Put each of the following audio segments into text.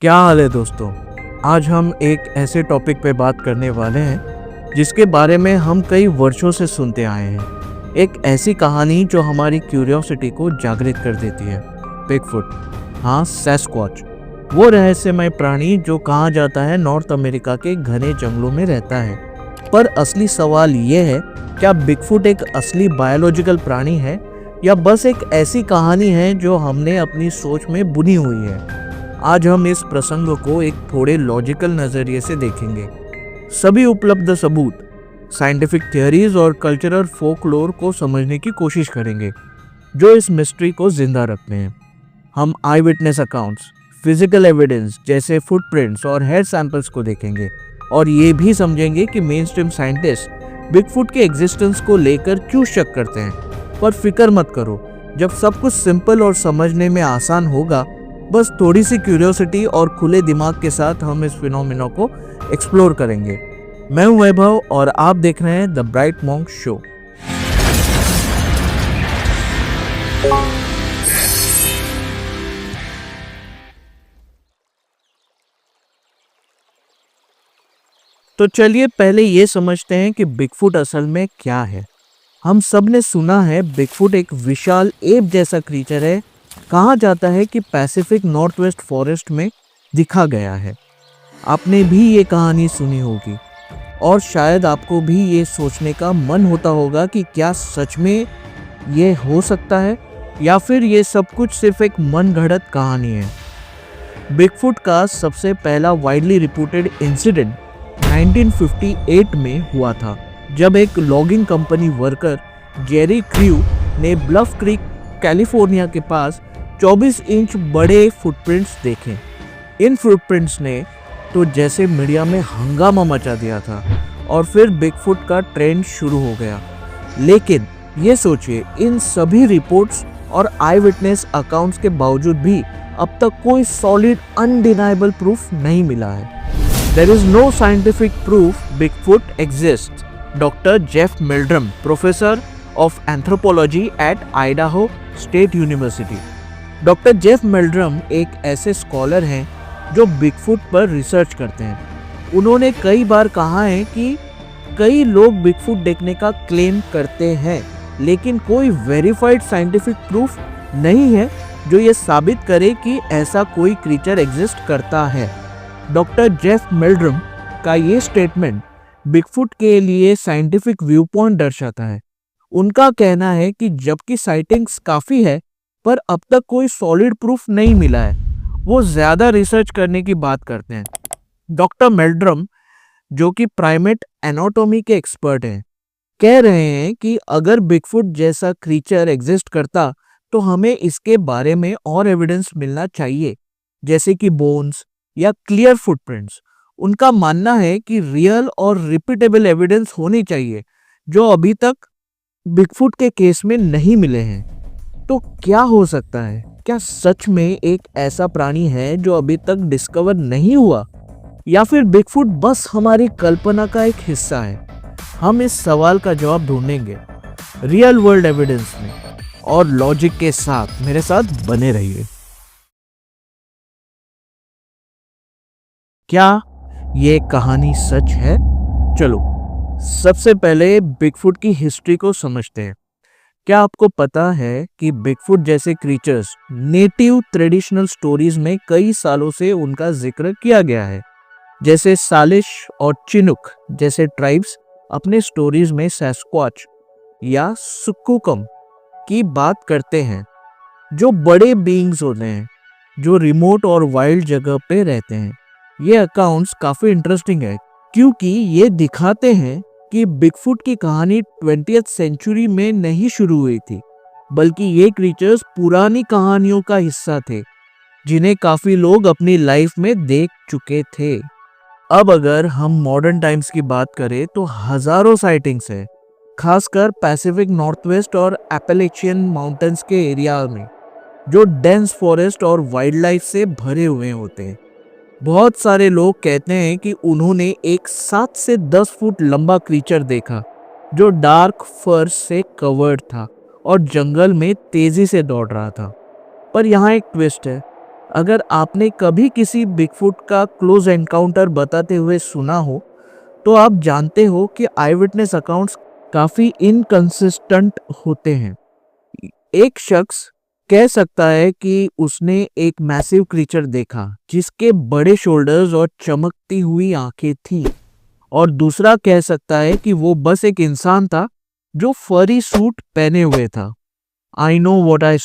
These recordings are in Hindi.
क्या हाल है दोस्तों। आज हम एक ऐसे टॉपिक पे बात करने वाले हैं जिसके बारे में हम कई वर्षों से सुनते आए हैं। एक ऐसी कहानी जो हमारी क्यूरियोसिटी को जागृत कर देती है। बिगफुट, हाँ सैस्क्वॉच, वो रहस्यमय प्राणी जो कहा जाता है नॉर्थ अमेरिका के घने जंगलों में रहता है। पर असली सवाल ये है, क्या बिगफुट एक असली बायोलॉजिकल प्राणी है या बस एक ऐसी कहानी है जो हमने अपनी सोच में बुनी हुई है। आज हम इस प्रसंग को एक थोड़े लॉजिकल नज़रिए से देखेंगे। सभी उपलब्ध सबूत, साइंटिफिक थियरीज और कल्चरल फोकलोर को समझने की कोशिश करेंगे जो इस मिस्ट्री को जिंदा रखते हैं। हम आई विटनेस अकाउंट्स, फिजिकल एविडेंस जैसे फुटप्रिंट्स और हेयर सैंपल्स को देखेंगे और ये भी समझेंगे कि मेन स्ट्रीम साइंटिस्ट बिगफुट के एग्जिस्टेंस को लेकर क्यों शक करते हैं। पर फिक्र मत करो, जब सब कुछ सिंपल और समझने में आसान होगा, बस थोड़ी सी क्यूरियोसिटी और खुले दिमाग के साथ हम इस फिनोमेना को एक्सप्लोर करेंगे। मैं हूं वैभव और आप देख रहे हैं द ब्राइट मॉन्क शो। तो चलिए पहले ये समझते हैं कि बिगफुट असल में क्या है। हम सब ने सुना है बिगफुट एक विशाल एप जैसा क्रीचर है। कहा जाता है कि पैसिफिक नॉर्थ वेस्ट फॉरेस्ट में दिखा गया है। आपने भी ये कहानी सुनी होगी और शायद आपको भी ये सोचने का मन होता होगा कि क्या सच में ये हो सकता है या फिर ये सब कुछ सिर्फ एक मनगढ़ंत कहानी है। बिगफुट का सबसे पहला वाइडली रिपोर्टेड इंसिडेंट 1958 में हुआ था, जब एक logging company worker Jerry crew ने ब्लफ क्रीक कैलिफोर्निया के पास 24 इंच बड़े फुटप्रिंट्स देखे। इन फुटप्रिंट्स ने तो जैसे मीडिया में हंगामा मचा दिया था और फिर बिगफुट का ट्रेंड शुरू हो गया। लेकिन ये सोचिए, इन सभी रिपोर्ट्स और आई विटनेस अकाउंट्स के बावजूद भी अब तक कोई सॉलिड अनडिनाइबल प्रूफ नहीं मिला है। There is no scientific proof Bigfoot exists. Dr. Jeff Meldrum, professor of anthropology at Idaho State University. Doctor Jeff Meldrum एक ऐसे स्कॉलर हैं जो बिगफुट पर रिसर्च करते हैं। उन्होंने कई बार कहा है कि कई लोग बिगफुट देखने का क्लेम करते हैं, लेकिन कोई वेरीफाइड साइंटिफिक प्रूफ नहीं है जो ये साबित करे कि ऐसा कोई क्रीचर एग्जिस्ट करता है। डॉक्टर जेफ मेल्ड्रम का ये स्टेटमेंट बिगफुट के लिए साइंटिफिक व्यू पॉइंट दर्शाता है। उनका कहना है कि जबकि साइटिंग्स काफ़ी है पर अब तक कोई सॉलिड प्रूफ नहीं मिला है, वो ज़्यादा रिसर्च करने की बात करते हैं। डॉक्टर मेल्ड्रम, जो कि प्राइमेट एनाटॉमी के एक्सपर्ट हैं, कह रहे हैं कि अगर बिगफुट जैसा क्रीचर एग्जिस्ट करता तो हमें इसके बारे में और एविडेंस मिलना चाहिए, जैसे कि बोन्स या क्लियर फुटप्रिंट्स। उनका मानना है कि रियल और रिपीटेबल एविडेंस होनी चाहिए जो अभी तक बिगफुट के केस में नहीं मिले हैं। तो क्या हो सकता है? क्या सच में एक ऐसा प्राणी है जो अभी तक डिस्कवर नहीं हुआ, या फिर बिगफुट बस हमारी कल्पना का एक हिस्सा है? हम इस सवाल का जवाब ढूंढेंगे रियल वर्ल्ड एविडेंस में, और लॉजिक के साथ मेरे साथ बने रहिए। क्या ये कहानी सच है? चलो सबसे पहले बिगफुट की हिस्ट्री को समझते हैं। क्या आपको पता है कि बिगफुट जैसे क्रीचर्स नेटिव ट्रेडिशनल स्टोरीज में कई सालों से उनका जिक्र किया गया है। जैसे सालिश और चिनुक जैसे ट्राइब्स अपने स्टोरीज में सैस्क्वाच या सुक्कुकम की बात करते हैं, जो बड़े बीइंग्स होते हैं जो रिमोट और वाइल्ड जगह पे रहते हैं। ये अकाउंट्स काफ़ी इंटरेस्टिंग है क्योंकि ये दिखाते हैं कि बिगफुट की कहानी 20th सेंचुरी में नहीं शुरू हुई थी, बल्कि ये क्रीचर्स पुरानी कहानियों का हिस्सा थे जिन्हें काफ़ी लोग अपनी लाइफ में देख चुके थे। अब अगर हम मॉडर्न टाइम्स की बात करें तो हज़ारों साइटिंग्स हैं, खासकर पैसिफिक नॉर्थवेस्ट और एपेलेचियन माउंटेन्स के एरिया में, जो डेंस फॉरेस्ट और वाइल्ड लाइफ से भरे हुए होते हैं। बहुत सारे लोग कहते हैं कि उन्होंने एक 7 से 10 फुट लंबा क्रीचर देखा जो डार्क फर से कवर्ड था और जंगल में तेजी से दौड़ रहा था। पर यहाँ एक ट्विस्ट है, अगर आपने कभी किसी बिगफुट का क्लोज एनकाउंटर बताते हुए सुना हो, तो आप जानते हो कि आई विटनेस अकाउंट्स काफ़ी इनकंसिस्टेंट होते हैं। एक शख्स कह सकता है कि उसने एक मैसिव क्रीचर देखा जिसके बड़े शोल्डर्स और चमकती हुई आंखें थी, और दूसरा कह सकता है कि वो बस एक इंसान था जो फरी सूट पहने हुए था। I know what I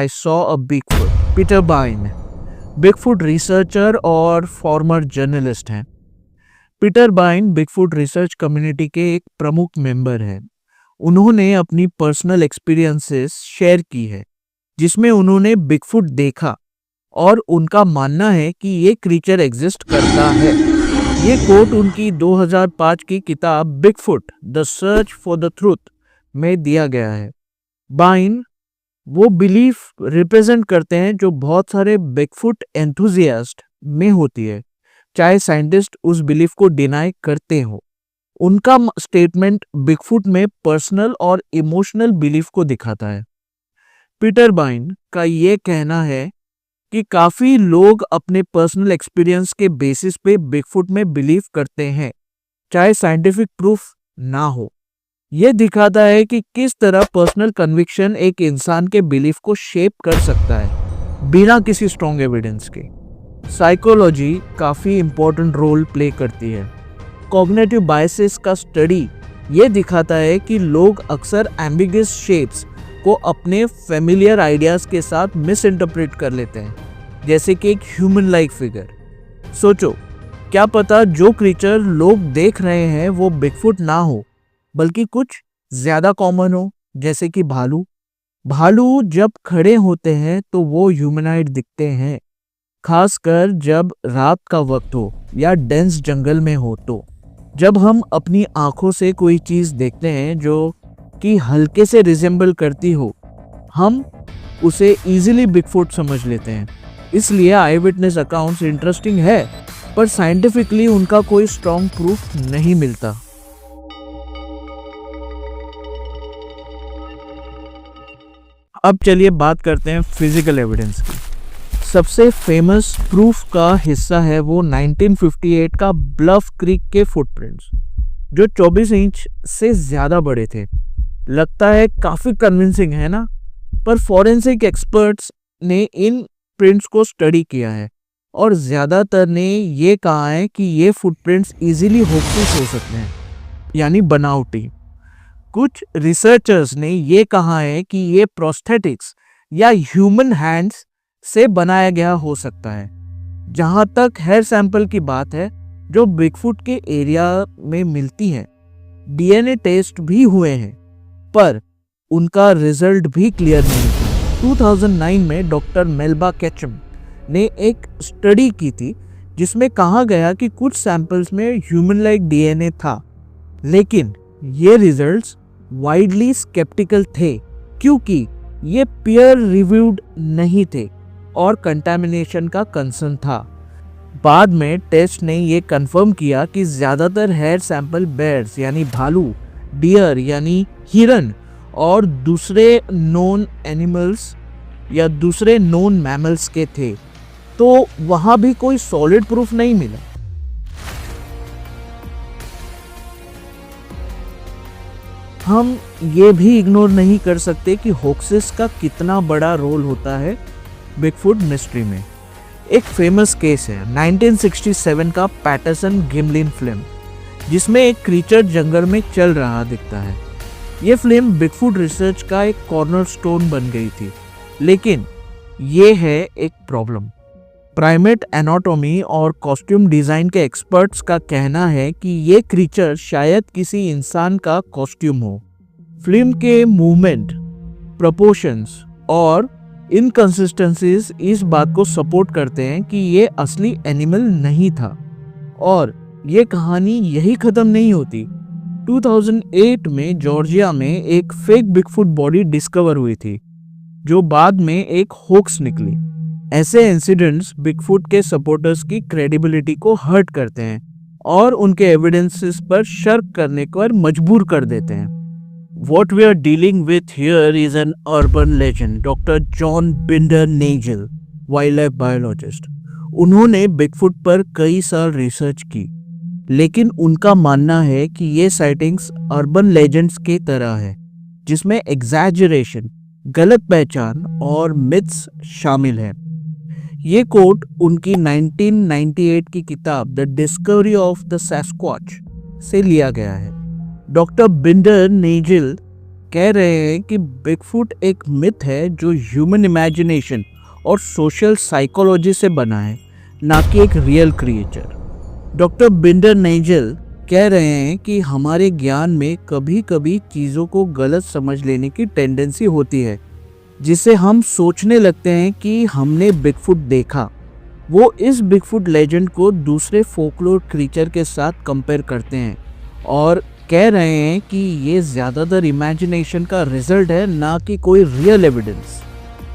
saw a Bigfoot. Peter बाइन बिगफुट रिसर्चर और फॉर्मर जर्नलिस्ट हैं। पीटर बाइन बिगफुट रिसर्च कम्युनिटी के एक प्रमुख मेंबर हैं। उन्होंने अपनी पर्सनल एक्सपीरियंसेस शेयर की है, जिसमें उन्होंने बिगफुट देखा और उनका मानना है कि ये क्रीचर एग्जिस्ट करता है। ये कोट उनकी 2005 की किताब Bigfoot the search for the truth में दिया गया है। बाइन वो बिलीफ रिप्रेजेंट करते हैं जो बहुत सारे बिगफुट एंथुजियास्ट में होती है, चाहे साइंटिस्ट उस बिलीफ को डिनाई करते हो। उनका स्टेटमेंट बिगफुट में पर्सनल और इमोशनल बिलीफ को दिखाता है। पीटर बाइन का ये कहना है कि काफी लोग अपने पर्सनल एक्सपीरियंस के बेसिस पे बिगफुट में बिलीव करते हैं, चाहे साइंटिफिक प्रूफ ना हो। यह दिखाता है कि किस तरह पर्सनल कन्विक्शन एक इंसान के बिलीफ को शेप कर सकता है बिना किसी स्ट्रॉन्ग एविडेंस के। साइकोलॉजी काफी इंपॉर्टेंट रोल प्ले करती है। कॉग्निटिव बायसेस का स्टडी ये दिखाता है कि लोग अक्सर एम्बिगस शेप्स को अपने फेमिलियर आइडियाज के साथ मिस इंटरप्रेट कर लेते हैं, जैसे कि एक ह्यूमन लाइक फिगर। सोचो, क्या पता जो क्रीचर लोग देख रहे हैं वो बिगफुट ना हो, बल्कि कुछ ज्यादा कॉमन हो, जैसे कि भालू। भालू जब खड़े होते हैं तो वो ह्यूमनाइड दिखते हैं, खासकर जब रात का वक्त हो या डेंस जंगल में हो। तो जब हम अपनी आंखों से कोई चीज देखते हैं जो कि हल्के से रिजेंबल करती हो, हम उसे इजीली बिगफुट समझ लेते हैं। इसलिए आई विटनेस अकाउंट्स इंटरेस्टिंग है, पर साइंटिफिकली उनका कोई स्ट्रॉन्ग प्रूफ नहीं मिलता। अब चलिए बात करते हैं फिजिकल एविडेंस की। सबसे फेमस प्रूफ का हिस्सा है वो 1958 का ब्लफ क्रीक के फुटप्रिंट्स, जो 24 इंच से ज्यादा बड़े थे। लगता है काफी कन्विंसिंग है ना? पर फॉरेंसिक एक्सपर्ट्स ने इन प्रिंट्स को स्टडी किया है और ज्यादातर ने ये कहा है कि ये फुटप्रिंट्स इजीली होक्सिस हो सकते हैं, यानी बनावटी। कुछ रिसर्चर्स ने ये कहा है कि ये प्रोस्थेटिक्स या ह्यूमन हैंड्स से बनाया गया हो सकता है। जहां तक हेयर सैंपल की बात है जो बिगफुट के एरिया में मिलती है, डीएनए टेस्ट भी हुए हैं, पर उनका रिजल्ट भी क्लियर नहीं था। 2009 में डॉक्टर मेल्बा केचम ने एक स्टडी की थी जिसमें कहा गया कि कुछ सैंपल्स में ह्यूमन लाइक डीएनए था, लेकिन ये रिजल्ट्स वाइडली स्केप्टिकल थे क्योंकि ये पीयर रिव्यूड नहीं थे और कंटामिनेशन का कंसर्न था। बाद में टेस्ट ने ये कंफर्म किया कि ज़्यादातर हेयर सैंपल बेयर्स यानी भालू, डियर यानी हिरन और दूसरे नोन एनिमल्स या दूसरे नोन मैमल्स के थे, तो वहाँ भी कोई सॉलिड प्रूफ नहीं मिला। हम ये भी इग्नोर नहीं कर सकते कि होक्सिस का कितना बड़ा रोल होता है बिगफुट मिस्ट्री में। एक फेमस केस है 1967 का पैटरसन गिमलिन फिल्म, जिसमें एक क्रीचर जंगल में चल रहा दिखता है। ये फिल्म बिगफुट रिसर्च का एक कॉर्नरस्टोन बन गई थी, लेकिन ये है एक प्रॉब्लम। प्राइमेट एनाटॉमी और कॉस्ट्यूम डिजाइन के एक्सपर्ट्स का कहना है कि ये क्रीचर शायद किसी इंसान का कॉस्ट्यूम हो। फिल्म के मूवमेंट, प्रोपोर्शंस और इनकंसिस्टेंसीज इस बात को सपोर्ट करते हैं कि ये असली एनिमल नहीं था। और ये कहानी यही खत्म नहीं होती। 2008 में जॉर्जिया में एक फेक बिगफुट बॉडी डिस्कवर हुई थी, जो बाद में एक होक्स निकली। ऐसे इंसिडेंट्स बिगफुट के सपोर्टर्स की क्रेडिबिलिटी को हर्ट करते हैं और उनके एविडेंसेस पर शक करने पर मजबूर कर देते हैं। What we are dealing with here is an urban legend, Dr. John Binder Nagel, wild life biologist. उन्होंने बिगफुट पर कई साल रिसर्च की, लेकिन उनका मानना है कि ये साइटिंग्स अर्बन लेजेंड्स की तरह है, जिसमें एग्जैजरेशन, गलत पहचान और मिथ्स शामिल हैं। ये कोट उनकी 1998 की किताब द डिस्कवरी ऑफ द सैस्क्वाच से लिया गया है। डॉक्टर बिंडर नेजिल कह रहे हैं कि बिगफुट एक मिथ है जो ह्यूमन इमेजिनेशन और सोशल साइकोलॉजी से बना है, ना कि एक रियल क्रिएचर। डॉक्टर बिंडर नेजिल कह रहे हैं कि हमारे ज्ञान में कभी कभी चीज़ों को गलत समझ लेने की टेंडेंसी होती है, जिससे हम सोचने लगते हैं कि हमने बिगफुट देखा। वो इस बिगफुट लेजेंड को दूसरे फोकलोर क्रीचर के साथ कंपेयर करते हैं और कह रहे हैं कि ये ज़्यादातर इमेजिनेशन का रिजल्ट है, ना कि कोई रियल एविडेंस।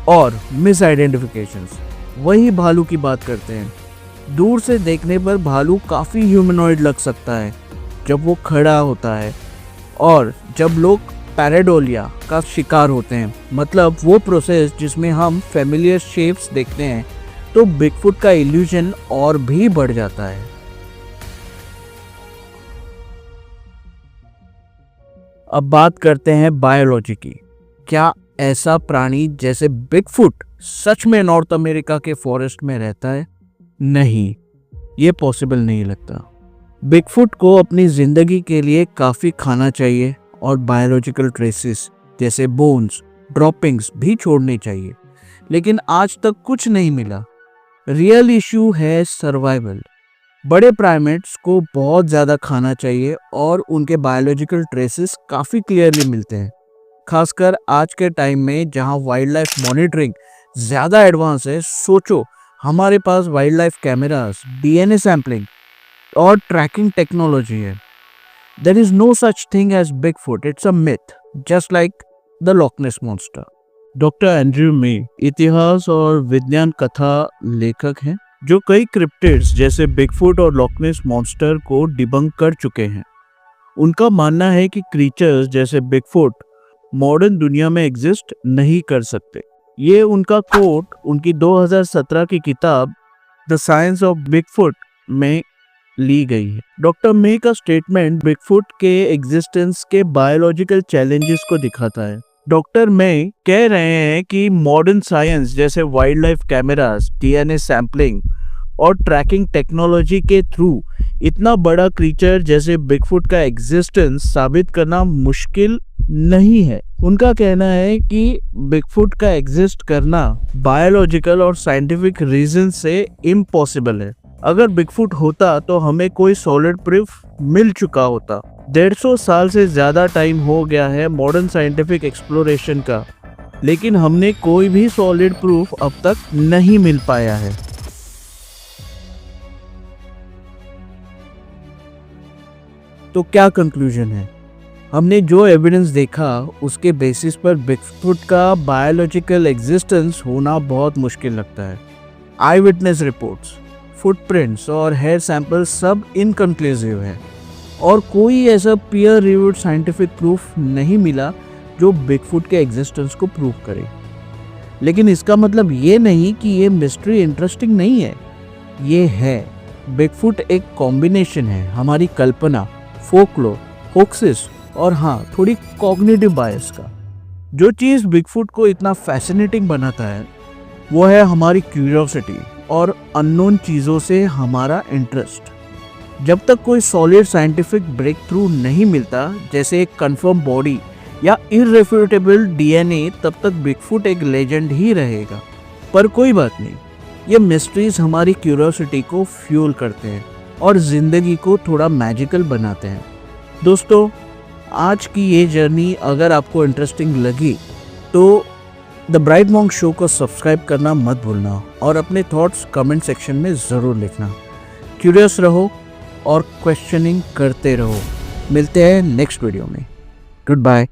और मिस आइडेंटिफिकेशंस, वही भालू की बात करते हैं। दूर से देखने पर भालू काफ़ी ह्यूमनॉइड लग सकता है जब वो खड़ा होता है, और जब लोग पैरेडोलिया का शिकार होते हैं, मतलब वो प्रोसेस जिसमें हम फेमिलियर शेप्स देखते हैं, तो बिगफुट का इल्यूजन और भी बढ़ जाता है। अब बात करते हैं बायोलॉजी की। क्या ऐसा प्राणी जैसे बिगफुट सच में नॉर्थ अमेरिका के फॉरेस्ट में रहता है? नहीं, ये पॉसिबल नहीं लगता। बिगफुट को अपनी जिंदगी के लिए काफ़ी खाना चाहिए और बायोलॉजिकल ट्रेसेस जैसे बोन्स, ड्रॉपिंग्स भी छोड़नी चाहिए, लेकिन आज तक कुछ नहीं मिला। रियल इशू है सर्वाइवल। बड़े प्राइमेट्स को बहुत ज़्यादा खाना चाहिए और उनके बायोलॉजिकल ट्रेसेस काफ़ी क्लियरली मिलते हैं, खासकर आज के टाइम में जहां वाइल्ड लाइफ मॉनिटरिंग ज़्यादा एडवांस है। सोचो, हमारे पास wild life cameras, DNA sampling और ट्रैकिंग टेक्नोलॉजी है। There is no such thing as Bigfoot, it's a myth, just like the Loch Ness Monster. Doctor Andrew May इतिहास और विज्ञान कथा लेखक हैं जो कई क्रिप्टिड्स जैसे बिगफुट और लॉक नेस मॉन्स्टर को डिबंक कर चुके हैं। उनका मानना है कि क्रीचर्स जैसे बिगफुट मॉडर्न दुनिया में एग्जिस्ट नहीं कर सकते। ये उनका कोट उनकी 2017 की किताब द साइंस ऑफ बिगफुट में ली गई है। डॉक्टर मे का स्टेटमेंट बिगफुट के एग्जिस्टेंस के बायोलॉजिकल चैलेंजेस को दिखाता है। डॉक्टर मे कह रहे हैं कि मॉडर्न साइंस जैसे wild life cameras, DNA sampling और ट्रैकिंग टेक्नोलॉजी के थ्रू इतना बड़ा क्रीचर जैसे बिगफुट का एग्जिस्टेंस साबित करना मुश्किल नहीं है। उनका कहना है कि बिगफुट का एग्जिस्ट करना बायोलॉजिकल और साइंटिफिक रीजन से इम्पॉसिबल है। अगर बिगफुट होता तो हमें कोई सॉलिड प्रूफ मिल चुका होता। 150 साल से ज़्यादा टाइम हो गया है मॉडर्न साइंटिफिक एक्सप्लोरेशन का, लेकिन हमने कोई भी सॉलिड प्रूफ अब तक नहीं मिल पाया है। तो क्या कंक्लूजन है? हमने जो एविडेंस देखा उसके बेसिस पर बिगफुट का बायोलॉजिकल एग्जिस्टेंस होना बहुत मुश्किल लगता है। आई विटनेस रिपोर्ट्स, फुटप्रिंट्स और हेयर सैंपल सब इनकंक्लूसिव है और कोई ऐसा पीयर रिव्यूड साइंटिफिक प्रूफ नहीं मिला जो बिगफुट के एग्जिस्टेंस को प्रूव करे। लेकिन इसका मतलब ये नहीं कि ये मिस्ट्री इंटरेस्टिंग नहीं है। ये है। बिगफुट एक कॉम्बिनेशन है हमारी कल्पना, फोकलोर, होक्सिस और हाँ, थोड़ी कॉग्निटिव बायस का। जो चीज़ बिगफुट को इतना फैसिनेटिंग बनाता है वो है हमारी क्यूरियोसिटी और अननोन चीज़ों से हमारा इंटरेस्ट। जब तक कोई सॉलिड साइंटिफिक ब्रेक थ्रू नहीं मिलता, जैसे एक कंफर्म बॉडी या इररेफ्यूटेबल डीएनए, तब तक बिगफुट एक लेजेंड ही रहेगा। पर कोई बात नहीं, ये मिस्ट्रीज हमारी क्यूरियोसिटी को फ्यूल करते हैं और ज़िंदगी को थोड़ा मैजिकल बनाते हैं। दोस्तों, आज की ये जर्नी अगर आपको इंटरेस्टिंग लगी तो द ब्राइट मॉन्क शो को सब्सक्राइब करना मत भूलना और अपने थॉट्स कमेंट सेक्शन में ज़रूर लिखना। क्यूरियस रहो और क्वेश्चनिंग करते रहो। मिलते हैं नेक्स्ट वीडियो में। Good bye.